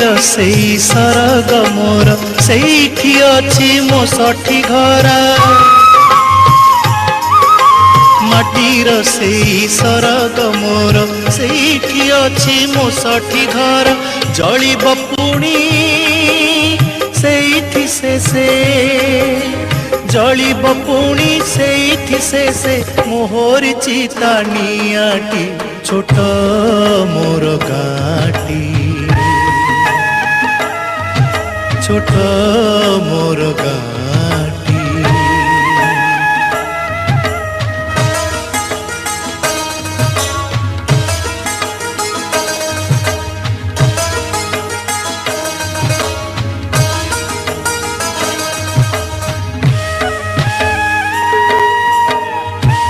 सेई सरग मोर सेठी अछि मो सठी घरा माटीर सेई सरग मोर सेठी अछि मो सठी घर जलिब पुणी सेठी से जलिब पुणी सेठी से मोहर चिता नियाटी छोट मोर गाटी छोट मोर गाटी।